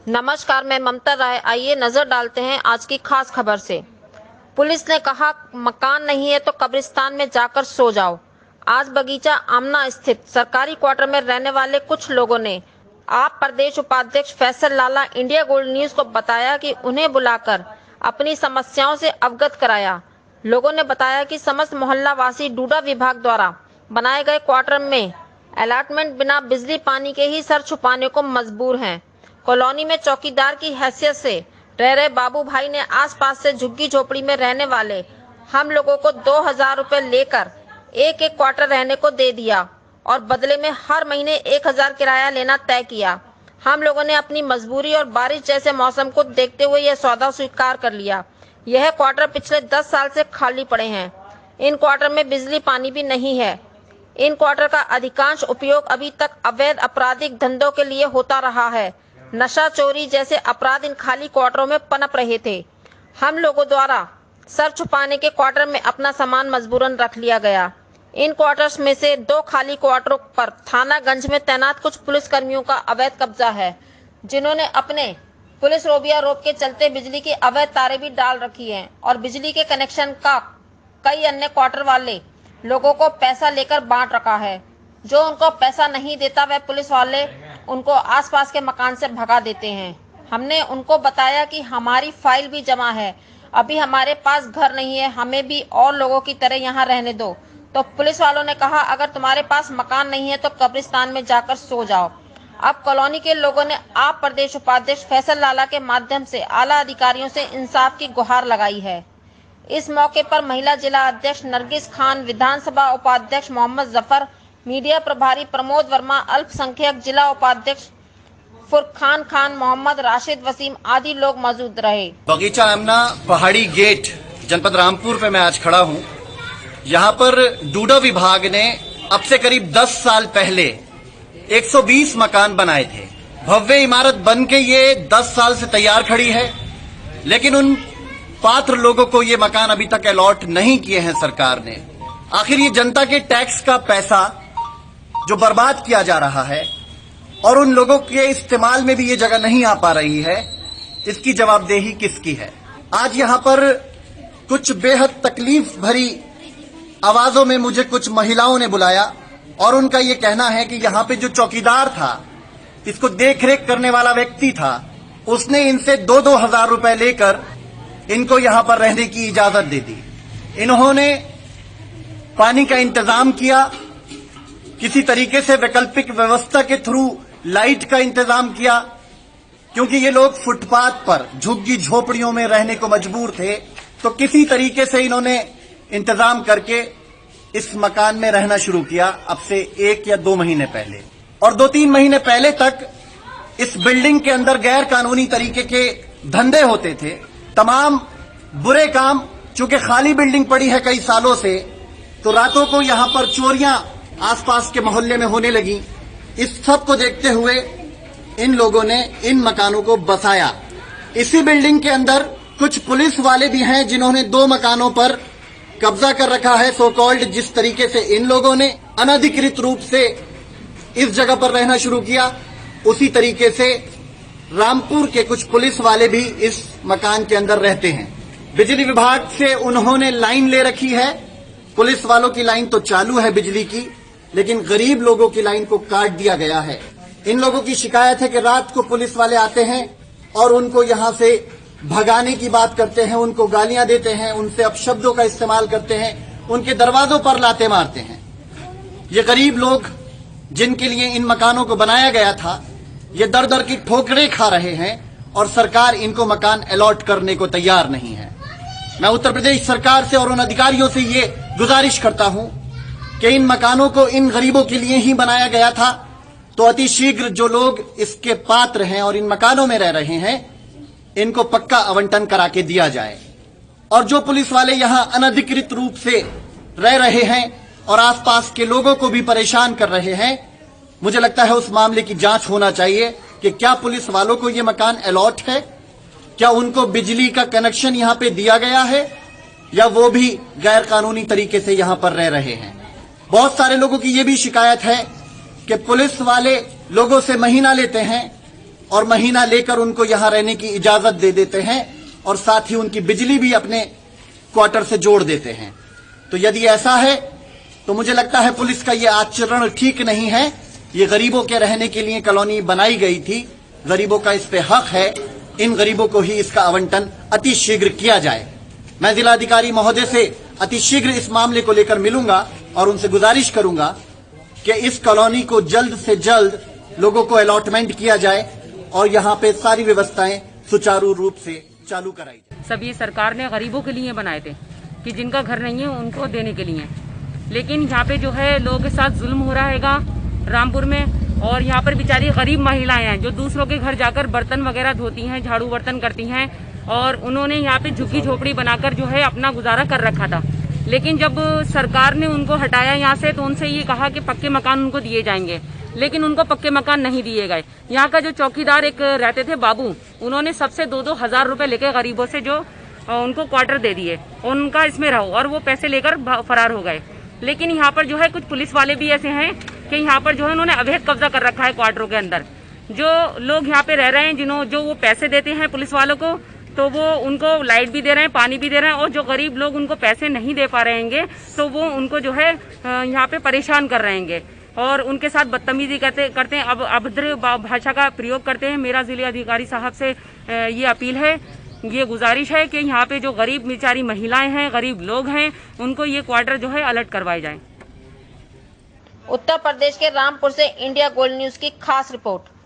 नमस्कार, मैं ममता राय। आइए नजर डालते हैं आज की खास खबर से। पुलिस ने कहा मकान नहीं है तो कब्रिस्तान में जाकर सो जाओ। आज बगीचा आमना स्थित सरकारी क्वार्टर में रहने वाले कुछ लोगों ने आप प्रदेश उपाध्यक्ष फैसल लाला इंडिया गोल्ड न्यूज को बताया कि उन्हें बुलाकर अपनी समस्याओं से अवगत कराया। लोगों ने बताया कि समस्त मोहल्ला वासी डूडा विभाग द्वारा बनाए गए क्वार्टर में अलॉटमेंट बिना बिजली पानी के ही सर छुपाने को मजबूर हैं। कॉलोनी में चौकीदार की हैसियत से रह रहे बाबू भाई ने आसपास से झुग्गी झोपड़ी में रहने वाले हम लोगों को 2000 रुपए लेकर एक एक क्वार्टर रहने को दे दिया और बदले में हर महीने 1000 किराया लेना तय किया। हम लोगों ने अपनी मजबूरी और बारिश जैसे मौसम को देखते हुए यह सौदा स्वीकार कर लिया। यह क्वार्टर पिछले 10 साल से खाली पड़े हैं। इन क्वार्टर में बिजली पानी भी नहीं है। इन क्वार्टर का अधिकांश उपयोग अभी तक अवैध आपराधिक धंधों के लिए होता रहा है। नशा, चोरी जैसे अपराध इन खाली क्वार्टरों में पनप रहे थे। हम लोगों द्वारा सर छुपाने के क्वार्टर में अपना सामान मजबूरन रख लिया गया। इन क्वार्टर्स में से 2 खाली क्वार्टरों पर थानागंज में तैनात कुछ पुलिस कर्मियों का अवैध कब्जा है, जिन्होंने अपने पुलिस रोबिया रोप के चलते बिजली की अवैध तारें भी डाल रखी हैं और बिजली के कनेक्शन का कई अन्य क्वार्टर वाले लोगों को पैसा लेकर बांट रखा है। जो उनको पैसा नहीं देता वह पुलिस वाले उनको आसपास के मकान से भगा देते हैं। हमने उनको बताया कि हमारी फाइल भी जमा है, अभी हमारे पास घर नहीं है, हमें भी और लोगों की तरह यहाँ रहने दो। तो पुलिस वालों ने कहा अगर तुम्हारे पास मकान नहीं है तो कब्रिस्तान में जाकर सो जाओ। अब कॉलोनी के लोगों ने आप प्रदेश उपाध्यक्ष फैसल लाला के माध्यम से आला अधिकारियों से इंसाफ की गुहार लगाई है। इस मौके पर महिला जिला अध्यक्ष नरगिस खान, विधानसभा उपाध्यक्ष मोहम्मद जफर, मीडिया प्रभारी प्रमोद वर्मा, अल्पसंख्यक जिला उपाध्यक्ष फुरखान खान, मोहम्मद राशिद वसीम आदि लोग मौजूद रहे। बगीचा आमना पहाड़ी गेट जनपद रामपुर पे मैं आज खड़ा हूँ। यहाँ पर डूडा विभाग ने अब से करीब 10 साल पहले 120 मकान बनाए थे। भव्य इमारत बन के ये 10 साल से तैयार खड़ी है, लेकिन उन पात्र लोगों को ये मकान अभी तक अलॉट नहीं किए हैं सरकार ने। आखिर ये जनता के टैक्स का पैसा जो बर्बाद किया जा रहा है और उन लोगों के इस्तेमाल में भी ये जगह नहीं आ पा रही है, इसकी जवाबदेही किसकी है? आज यहाँ पर कुछ बेहद तकलीफ भरी आवाजों में मुझे कुछ महिलाओं ने बुलाया और उनका ये कहना है कि यहाँ पे जो चौकीदार था, इसको देखरेख करने वाला व्यक्ति था, उसने इनसे 2-2 हजार रुपए लेकर इनको यहाँ पर रहने की इजाजत दे दी। इन्होंने पानी का इंतजाम किया, किसी तरीके से वैकल्पिक व्यवस्था के थ्रू लाइट का इंतजाम किया, क्योंकि ये लोग फुटपाथ पर झुग्गी झोपड़ियों में रहने को मजबूर थे। तो किसी तरीके से इन्होंने इंतजाम करके इस मकान में रहना शुरू किया अब से 1 या 2 महीने पहले। और 2-3 महीने पहले तक इस बिल्डिंग के अंदर गैर कानूनी तरीके के धंधे होते थे। तमाम बुरे काम, चूंकि खाली बिल्डिंग पड़ी है कई सालों से, तो रातों को यहां पर चोरियां आसपास के मोहल्ले में होने लगी। इस सब को देखते हुए इन लोगों ने इन मकानों को बसाया। इसी बिल्डिंग के अंदर कुछ पुलिस वाले भी हैं जिन्होंने 2 मकानों पर कब्जा कर रखा है। सो कॉल्ड जिस तरीके से इन लोगों ने अनधिकृत रूप से इस जगह पर रहना शुरू किया, उसी तरीके से रामपुर के कुछ पुलिस वाले भी इस मकान के अंदर रहते हैं। बिजली विभाग से उन्होंने लाइन ले रखी है। पुलिस वालों की लाइन तो चालू है बिजली की, लेकिन गरीब लोगों की लाइन को काट दिया गया है। इन लोगों की शिकायत है कि रात को पुलिस वाले आते हैं और उनको यहां से भगाने की बात करते हैं, उनको गालियां देते हैं, उनसे अपशब्दों का इस्तेमाल करते हैं, उनके दरवाजों पर लाते मारते हैं। ये गरीब लोग जिनके लिए इन मकानों को बनाया गया था, ये दर दर की ठोकरें खा रहे हैं और सरकार इनको मकान अलॉट करने को तैयार नहीं है। मैं उत्तर प्रदेश सरकार से और उन अधिकारियों से ये गुजारिश करता हूं कि इन मकानों को इन गरीबों के लिए ही बनाया गया था, तो अति शीघ्र जो लोग इसके पात्र हैं और इन मकानों में रह रहे हैं, इनको पक्का आवंटन करा के दिया जाए। और जो पुलिस वाले यहां अनधिकृत रूप से रह रहे हैं और आसपास के लोगों को भी परेशान कर रहे हैं, मुझे लगता है उस मामले की जांच होना चाहिए कि क्या पुलिस वालों को ये मकान अलॉट है, क्या उनको बिजली का कनेक्शन यहां पे दिया गया है, या वो भी गैर कानूनी तरीके से यहां पर रह रहे हैं। बहुत सारे लोगों की ये भी शिकायत है कि पुलिस वाले लोगों से महीना लेते हैं और महीना लेकर उनको यहां रहने की इजाजत दे देते हैं और साथ ही उनकी बिजली भी अपने क्वार्टर से जोड़ देते हैं। तो यदि ऐसा है तो मुझे लगता है पुलिस का ये आचरण ठीक नहीं है। ये गरीबों के रहने के लिए कॉलोनी बनाई गई थी, गरीबों का इस पे हक है, इन गरीबों को ही इसका आवंटन अति शीघ्र किया जाए। मैं जिलाधिकारी महोदय से अति शीघ्र इस मामले को लेकर मिलूंगा और उनसे गुजारिश करूंगा कि इस कॉलोनी को जल्द से जल्द लोगों को अलॉटमेंट किया जाए और यहाँ पे सारी व्यवस्थाएं सुचारू रूप से चालू कराई जाए। सब ये सरकार ने गरीबों के लिए बनाए थे कि जिनका घर नहीं है उनको देने के लिए, लेकिन यहाँ पे जो है लोगों के साथ जुल्म हो रहा हैगा रामपुर में। और यहाँ पर बेचारी गरीब महिलाएं हैं जो दूसरों के घर जाकर बर्तन वगैरह धोती हैं, झाड़ू बर्तन करती हैं, और उन्होंने यहाँ पे झुग्गी झोपड़ी बनाकर जो है अपना गुजारा कर रखा था। लेकिन जब सरकार ने उनको हटाया यहाँ से तो उनसे ये कहा कि पक्के मकान उनको दिए जाएंगे, लेकिन उनको पक्के मकान नहीं दिए गए। यहाँ का जो चौकीदार एक रहते थे बाबू, उन्होंने सबसे 2-2 हजार रुपए लेके गरीबों से जो उनको क्वार्टर दे दिए, उनका इसमें रहो, और वो पैसे लेकर फरार हो गए। लेकिन यहाँ पर जो है कुछ पुलिस वाले भी ऐसे हैं कि यहाँ पर जो है उन्होंने अवैध कब्जा कर रखा है क्वार्टरों के अंदर। जो लोग यहाँ पे रह रहे हैं, जो वो पैसे देते हैं पुलिस वालों को, तो वो उनको लाइट भी दे रहे हैं, पानी भी दे रहे हैं, और जो गरीब लोग उनको पैसे नहीं दे पा रहेंगे तो वो उनको जो है यहाँ पे परेशान कर रहेंगे और उनके साथ बदतमीजी करते हैं, अब अभद्र भाषा का प्रयोग करते हैं। मेरा जिले अधिकारी साहब से ये अपील है, ये गुजारिश है कि यहाँ पे जो गरीब बेचारी महिलाएं हैं, गरीब लोग हैं, उनको ये क्वार्टर जो है अलर्ट करवाए जाएं। उत्तर प्रदेश के रामपुर से इंडिया गोल्ड न्यूज की खास रिपोर्ट।